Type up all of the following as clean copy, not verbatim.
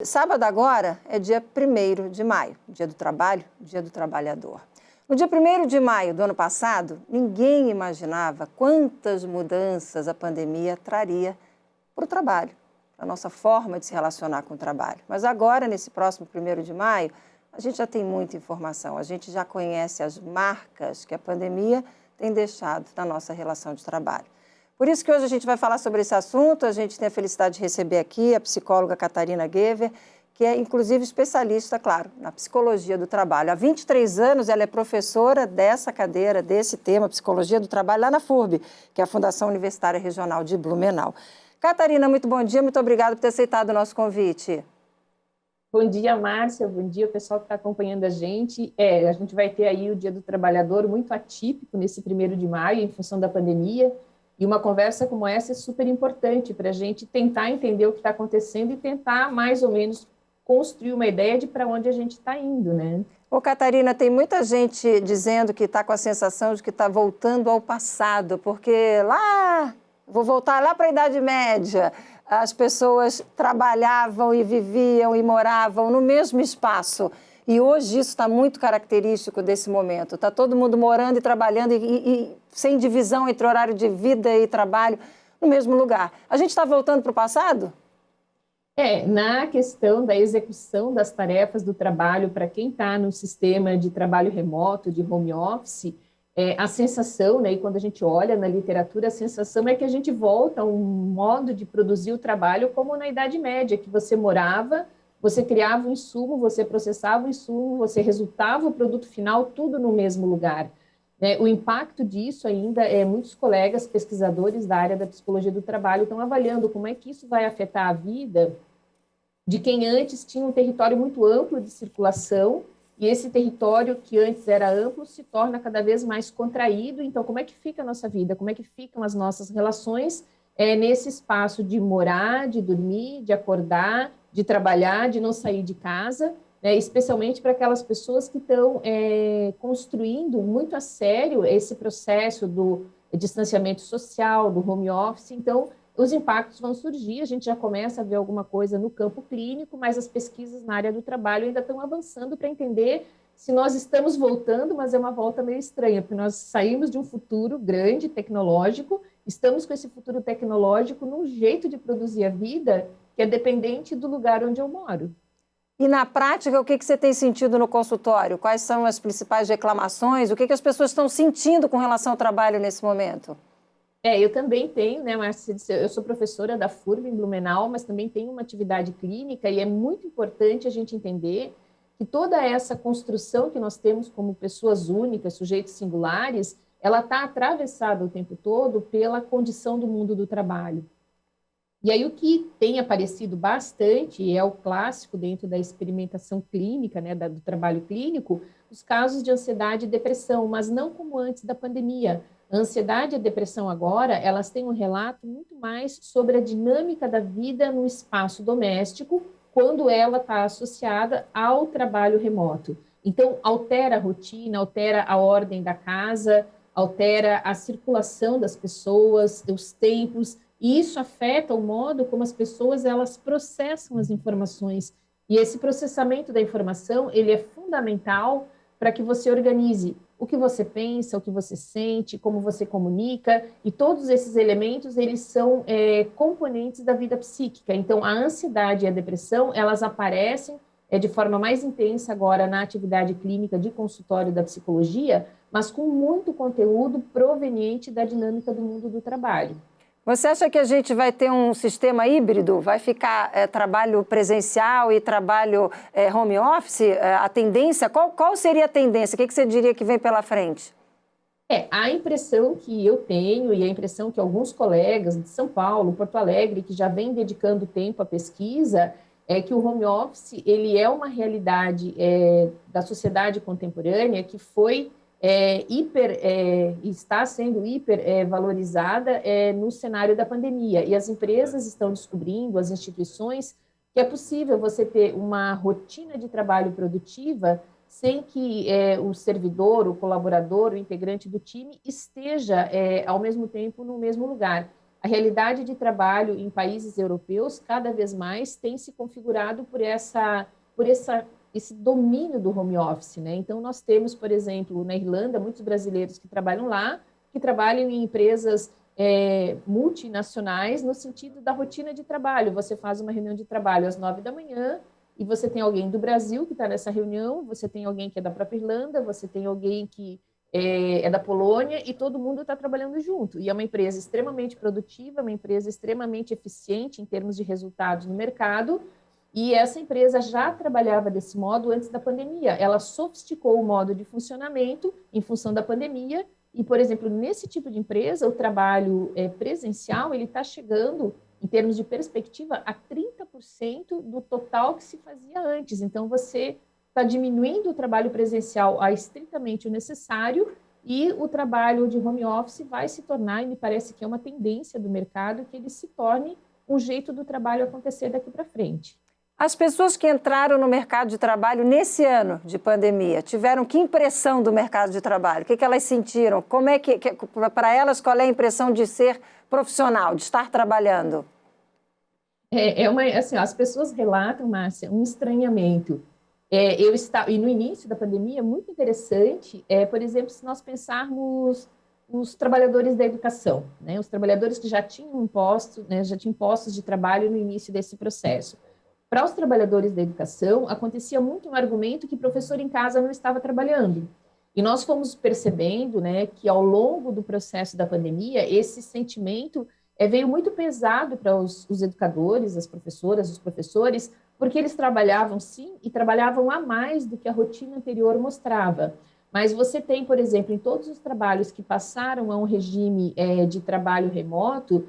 Sábado agora é dia 1º de maio, dia do trabalho, dia do trabalhador. No dia 1º de maio do ano passado, ninguém imaginava quantas mudanças a pandemia traria para o trabalho, para a nossa forma de se relacionar com o trabalho. Mas agora, nesse próximo 1º de maio, a gente já tem muita informação, a gente já conhece as marcas que a pandemia tem deixado na nossa relação de trabalho. Por isso que hoje a gente vai falar sobre esse assunto. A gente tem a felicidade de receber aqui a psicóloga Catarina Gever, que é inclusive especialista, claro, na psicologia do trabalho. Há 23 anos ela é professora dessa cadeira, desse tema, psicologia do trabalho, lá na FURB, que é a Fundação Universitária Regional de Blumenau. Catarina, muito bom dia, muito obrigada por ter aceitado o nosso convite. Bom dia, Márcia, bom dia, o pessoal que está acompanhando a gente. A gente vai ter aí o Dia do Trabalhador muito atípico nesse 1º de maio, em função da pandemia. E uma conversa como essa é super importante para a gente tentar entender o que está acontecendo e tentar, mais ou menos, construir uma ideia de para onde a gente está indo, né? Ô, Catarina, tem muita gente dizendo que está com a sensação de que está voltando ao passado, porque vou voltar lá para a Idade Média, as pessoas trabalhavam e viviam e moravam no mesmo espaço. E hoje isso está muito característico desse momento. Está todo mundo morando e trabalhando e sem divisão entre horário de vida e trabalho no mesmo lugar. A gente está voltando para o passado? Na questão da execução das tarefas do trabalho, para quem está no sistema de trabalho remoto, de home office, a sensação, né, e quando a gente olha na literatura, a sensação é que a gente volta a um modo de produzir o trabalho como na Idade Média, que você morava, você criava o insumo, você processava o insumo, você resultava o produto final, tudo no mesmo lugar. O impacto disso ainda, muitos colegas pesquisadores da área da psicologia do trabalho estão avaliando como é que isso vai afetar a vida de quem antes tinha um território muito amplo de circulação, e esse território que antes era amplo se torna cada vez mais contraído. Então, como é que fica a nossa vida? Como é que ficam as nossas relações nesse espaço de morar, de dormir, de acordar, de trabalhar, de não sair de casa, especialmente para aquelas pessoas que estão construindo muito a sério esse processo do distanciamento social, do home office. Então, os impactos vão surgir, a gente já começa a ver alguma coisa no campo clínico, mas as pesquisas na área do trabalho ainda estão avançando para entender se nós estamos voltando, mas é uma volta meio estranha, porque nós saímos de um futuro grande, tecnológico, estamos com esse futuro tecnológico num jeito de produzir a vida que é dependente do lugar onde eu moro. E na prática, o que você tem sentido no consultório? Quais são as principais reclamações? O que as pessoas estão sentindo com relação ao trabalho nesse momento? Eu também tenho, né, Márcia? Eu sou professora da FURB em Blumenau, mas também tenho uma atividade clínica e é muito importante a gente entender que toda essa construção que nós temos como pessoas únicas, sujeitos singulares, ela está atravessada o tempo todo pela condição do mundo do trabalho. E aí o que tem aparecido bastante, e é o clássico dentro da experimentação clínica, né, do trabalho clínico, os casos de ansiedade e depressão, mas não como antes da pandemia. A ansiedade e a depressão agora, elas têm um relato muito mais sobre a dinâmica da vida no espaço doméstico, quando ela está associada ao trabalho remoto. Então, altera a rotina, altera a ordem da casa, altera a circulação das pessoas, os tempos, e isso afeta o modo como as pessoas elas processam as informações. E esse processamento da informação, ele é fundamental para que você organize o que você pensa, o que você sente, como você comunica, e todos esses elementos, eles são componentes da vida psíquica. Então, a ansiedade e a depressão, elas aparecem de forma mais intensa agora na atividade clínica de consultório da psicologia, mas com muito conteúdo proveniente da dinâmica do mundo do trabalho. Você acha que a gente vai ter um sistema híbrido? Vai ficar trabalho presencial e trabalho home office? A tendência? Qual seria a tendência? O que você diria que vem pela frente? A impressão que eu tenho e a impressão que alguns colegas de São Paulo, Porto Alegre, que já vêm dedicando tempo à pesquisa, é que o home office ele é uma realidade da sociedade contemporânea que foi está sendo hiper valorizada no cenário da pandemia. E as empresas estão descobrindo, as instituições, que é possível você ter uma rotina de trabalho produtiva sem que o servidor, o colaborador, o integrante do time esteja ao mesmo tempo no mesmo lugar. a realidade de trabalho em países europeus cada vez mais tem se configurado esse domínio do home office, né? Então, nós temos, por exemplo, na Irlanda, muitos brasileiros que trabalham lá, que trabalham em empresas multinacionais no sentido da rotina de trabalho. Você faz uma reunião de trabalho às 9 da manhã e você tem alguém do Brasil que está nessa reunião, você tem alguém que é da própria Irlanda, você tem alguém que é da Polônia e todo mundo está trabalhando junto. E é uma empresa extremamente produtiva, uma empresa extremamente eficiente em termos de resultados no mercado. E essa empresa já trabalhava desse modo antes da pandemia. Ela sofisticou o modo de funcionamento em função da pandemia. E, por exemplo, nesse tipo de empresa, o trabalho presencial ele está chegando, em termos de perspectiva, a 30% do total que se fazia antes. Então, você está diminuindo o trabalho presencial a estritamente o necessário e o trabalho de home office vai se tornar, e me parece que é uma tendência do mercado, que ele se torne um jeito do trabalho acontecer daqui para frente. As pessoas que entraram no mercado de trabalho nesse ano de pandemia tiveram que impressão do mercado de trabalho? O que elas sentiram? Como é que para elas, qual é a impressão de ser profissional, de estar trabalhando? Assim, as pessoas relatam, Márcia, um estranhamento. E no início da pandemia, muito interessante, por exemplo, se nós pensarmos os trabalhadores da educação, né, os trabalhadores que já tinham postos de trabalho no início desse processo. Para os trabalhadores da educação, acontecia muito um argumento que professor em casa não estava trabalhando. E nós fomos percebendo, né, que ao longo do processo da pandemia, esse sentimento veio muito pesado para os educadores, as professoras, os professores, porque eles trabalhavam sim e trabalhavam a mais do que a rotina anterior mostrava. Mas você tem, por exemplo, em todos os trabalhos que passaram a um regime de trabalho remoto,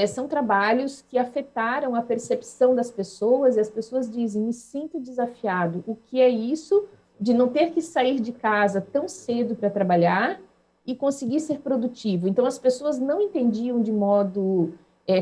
são trabalhos que afetaram a percepção das pessoas, e as pessoas dizem, me sinto desafiado. O que é isso de não ter que sair de casa tão cedo para trabalhar e conseguir ser produtivo? Então, as pessoas não entendiam de modo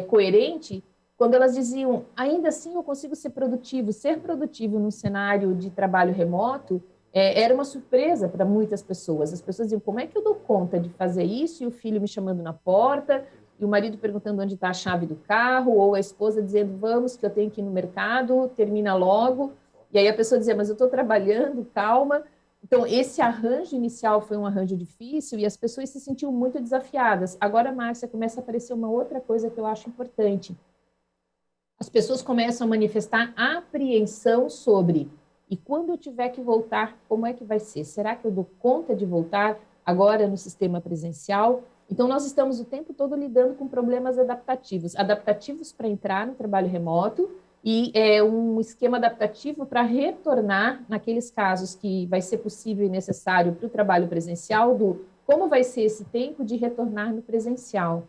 coerente quando elas diziam, ainda assim eu consigo ser produtivo. Ser produtivo num cenário de trabalho remoto era uma surpresa para muitas pessoas. As pessoas diziam, como é que eu dou conta de fazer isso? E o filho me chamando na porta, e o marido perguntando onde está a chave do carro, ou a esposa dizendo, vamos, que eu tenho que ir no mercado, termina logo. E aí a pessoa dizia, mas eu estou trabalhando, calma. Então, esse arranjo inicial foi um arranjo difícil e as pessoas se sentiam muito desafiadas. Agora, Márcia, começa a aparecer uma outra coisa que eu acho importante. As pessoas começam a manifestar apreensão sobre, e quando eu tiver que voltar, como é que vai ser? Será que eu dou conta de voltar agora no sistema presencial? Então, nós estamos o tempo todo lidando com problemas adaptativos para entrar no trabalho remoto e um esquema adaptativo para retornar naqueles casos que vai ser possível e necessário para o trabalho presencial, como vai ser esse tempo de retornar no presencial.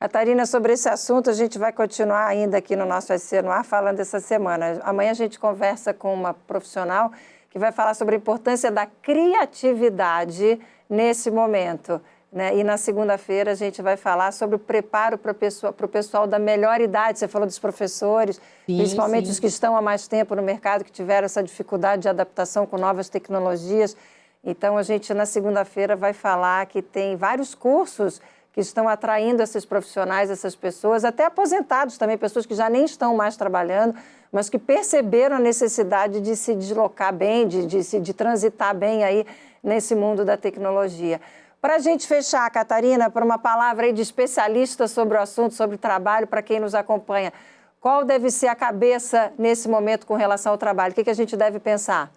Catarina, sobre esse assunto, a gente vai continuar ainda aqui no nosso SC no Ar falando essa semana. Amanhã a gente conversa com uma profissional que vai falar sobre a importância da criatividade nesse momento, né? E na segunda-feira a gente vai falar sobre o preparo para o pessoal da melhor idade. Você falou dos professores, sim, principalmente sim, os que estão há mais tempo no mercado, que tiveram essa dificuldade de adaptação com novas tecnologias. Então, a gente na segunda-feira vai falar que tem vários cursos que estão atraindo esses profissionais, essas pessoas, até aposentados também, pessoas que já nem estão mais trabalhando, mas que perceberam a necessidade de se deslocar bem, de transitar bem aí nesse mundo da tecnologia. Para a gente fechar, Catarina, por uma palavra aí de especialista sobre o assunto, sobre trabalho, para quem nos acompanha, qual deve ser a cabeça nesse momento com relação ao trabalho? O que a gente deve pensar?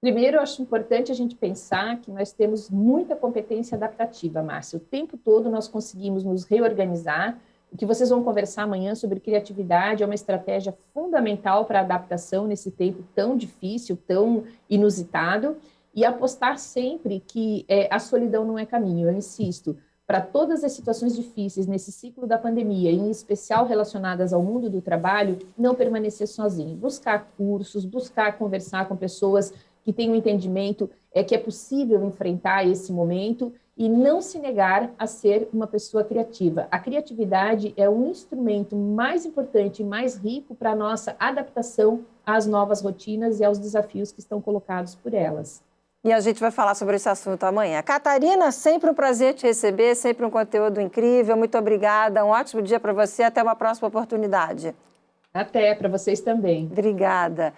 Primeiro, eu acho importante a gente pensar que nós temos muita competência adaptativa, Márcia. O tempo todo nós conseguimos nos reorganizar. O que vocês vão conversar amanhã sobre criatividade é uma estratégia fundamental para a adaptação nesse tempo tão difícil, tão inusitado. E apostar sempre que a solidão não é caminho. Eu insisto, para todas as situações difíceis nesse ciclo da pandemia, em especial relacionadas ao mundo do trabalho, não permanecer sozinho. Buscar cursos, buscar conversar com pessoas que tenham um entendimento que é possível enfrentar esse momento e não se negar a ser uma pessoa criativa. A criatividade é um instrumento mais importante e mais rico para a nossa adaptação às novas rotinas e aos desafios que estão colocados por elas. E a gente vai falar sobre esse assunto amanhã. Catarina, sempre um prazer te receber, sempre um conteúdo incrível. Muito obrigada, um ótimo dia para você. Até uma próxima oportunidade. Até, para vocês também. Obrigada.